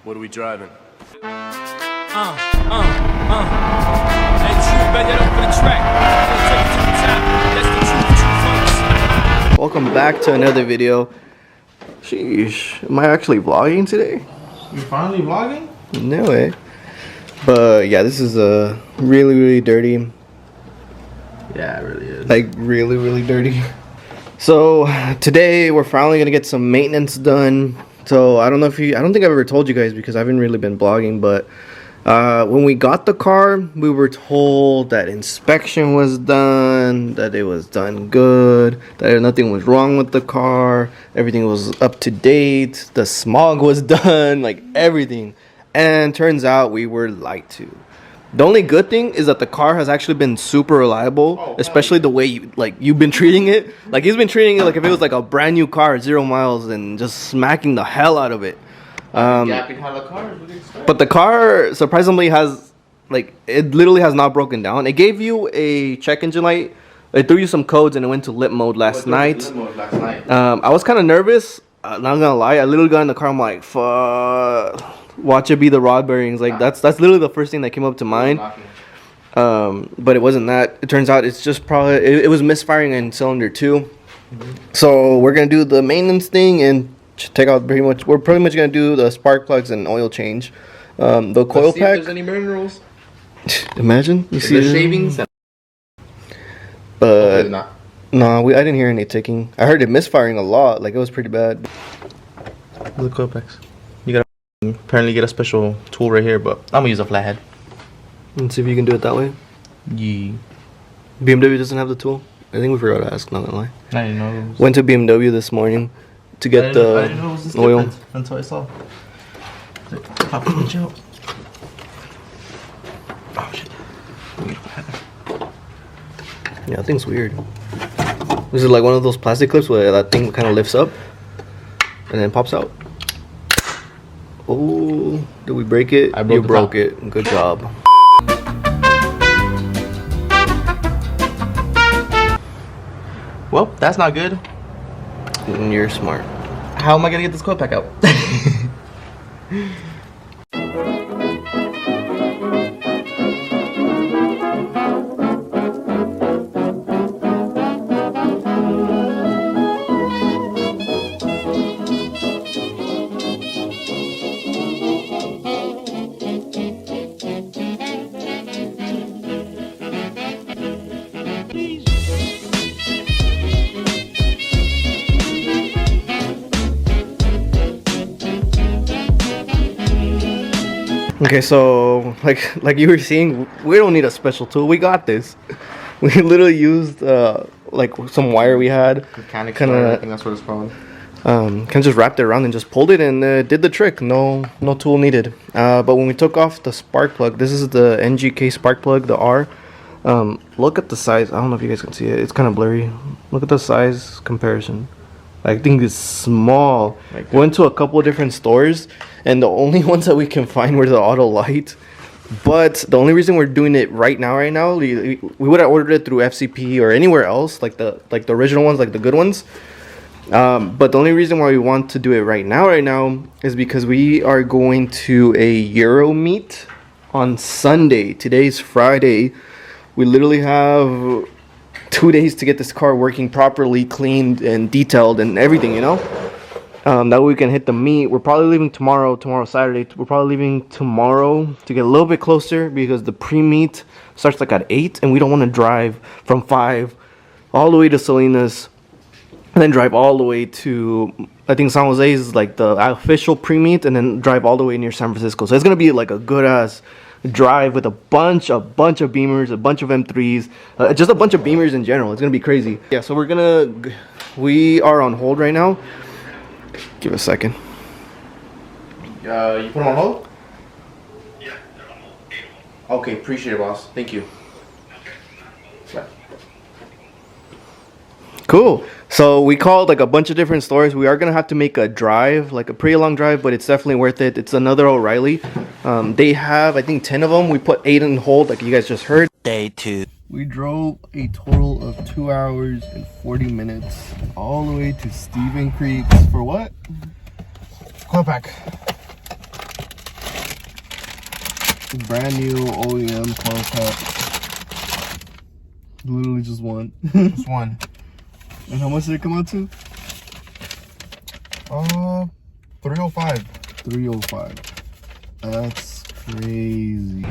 What are we driving? Welcome back to another video. Sheesh, am I actually vlogging today? You finally vlogging? No way. But yeah, this is really dirty. Yeah, it really is. Like really dirty. So today we're finally gonna get some maintenance done. So I don't think I've ever told you guys because I haven't really been vlogging, but when we got the car, we were told that inspection was done, that it was done good, that nothing was wrong with the car, everything was up to date, the smog was done, like everything. And turns out we were lied to. The only good thing is that the car has actually been super reliable, especially the way you've been treating it. Like he's been treating it like if it was like a brand new car, 0 miles, and just smacking the hell out of it. But the car surprisingly has, like, it literally has not broken down. It gave you a check engine light. It threw you some codes and it went to limp mode last night. I was kind of nervous. Not gonna lie. I literally got in the car. I'm like, fuck. Watch it be the rod bearings. Like that's literally the first thing that came up to mind. But it wasn't that. It turns out it's just probably it was misfiring in cylinder 2. So we're gonna do the maintenance thing and take out we're pretty much gonna do the spark plugs and oil change. The coil pack. If there's any minerals. Imagine you see the shavings. But no, I didn't hear any ticking. I heard it misfiring a lot. Like it was pretty bad. The coil packs. You gotta apparently get a special tool right here, but I'm gonna use a flathead. Let's see if you can do it that way. Yeah. BMW doesn't have the tool. I think we forgot to ask. Not gonna lie. I didn't know. Went to BMW this morning to get the I didn't know it was this oil until I saw. Pop the joke. Oh shit. Yeah, that thing's weird. This is like one of those plastic clips where that thing kind of lifts up and then pops out. Oh, did we break it? I broke it. Good job. Well, that's not good. You're smart. How am I gonna get this coil pack out? Okay, so like you were seeing, we don't need a special tool. We got this. We literally used like some wire we had. Mechanics wire, I think that's what it's called. Kind of just wrapped it around and just pulled it and did the trick. No tool needed. But when we took off the spark plug, this is the NGK spark plug, the R. Look at the size. I don't know if you guys can see it. It's kind of blurry. Look at the size comparison. I think it's small. Like went to a couple of different stores, and the only ones that we can find were the Auto Light. But the only reason we're doing it right now, we would have ordered it through FCP or anywhere else, like the original ones, like the good ones. But the only reason why we want to do it right now is because we are going to a Euro meet on Sunday. Today's Friday. We literally have 2 days to get this car working properly, cleaned and detailed and everything, you know. That way we can hit the meet. We're probably leaving tomorrow Saturday. We're probably leaving tomorrow to get a little bit closer because the pre-meet starts like at 8 and we don't want to drive from 5 all the way to Salinas and then drive all the way to, I think San Jose is like the official pre-meet, and then drive all the way near San Francisco. So it's gonna be like a good ass drive with a bunch of Beamers, a bunch of M3s, just a bunch of Beamers in general. It's gonna be crazy. Yeah, so we are on hold right now. Give it a second. You put them on hold? Yeah, they're on hold. Okay, appreciate it, boss. Thank you. Okay. Cool. So we called like a bunch of different stores. We are gonna have to make a drive, like a pretty long drive, but it's definitely worth it. It's another O'Reilly. They have, I think, 10 of them. We put 8 in hold, like you guys just heard. Day 2. We drove a total of 2 hours and 40 minutes all the way to Stephen Creek's for what? Coil pack. Brand new OEM coil pack. Literally just one. Just one. And how much did it come out to? 305. 305. That's crazy.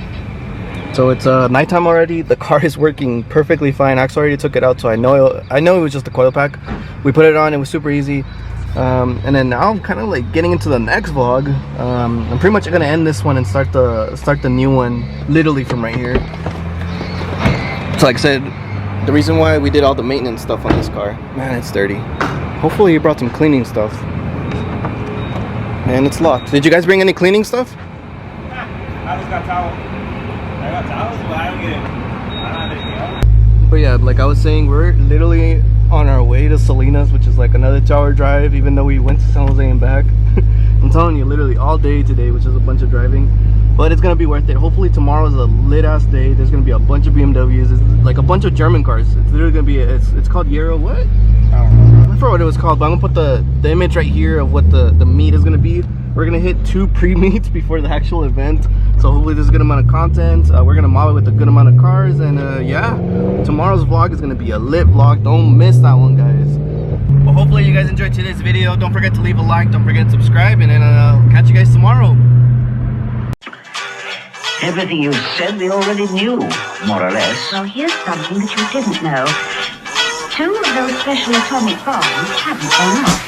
So it's nighttime already. The car is working perfectly fine. Axe already took it out, so I know it was just a coil pack. We put it on. It was super easy. And then now I'm kind of like getting into the next vlog. I'm pretty much gonna end this one and start the new one literally from right here. So like I said, the reason why we did all the maintenance stuff on this car, man, it's dirty. Hopefully you brought some cleaning stuff. And it's locked. Did you guys bring any cleaning stuff? I just got towels. I got towels, but I don't have anything else. But yeah, like I was saying, we're literally on our way to Salinas, which is like another 2-hour drive, even though we went to San Jose and back. I'm telling you, literally all day today, which is a bunch of driving. But it's gonna be worth it. Hopefully tomorrow is a lit ass day. There's gonna be a bunch of BMWs. It's like a bunch of German cars. It's literally gonna be it's called Euro what? I don't know. I forgot what it was called, but I'm gonna put the image right here of what the meet is gonna be. We're gonna hit 2 pre-meets before the actual event, so hopefully there's a good amount of content. We're gonna mob it with a good amount of cars, and yeah, tomorrow's vlog is gonna be a lit vlog. Don't miss that one, guys. Well, hopefully you guys enjoyed today's video. Don't forget to leave a like, don't forget to subscribe, and then I'll catch you guys tomorrow. Everything you said we already knew, more or less. Well, here's something that you didn't know. 2 of those special atomic bombs haven't gone off.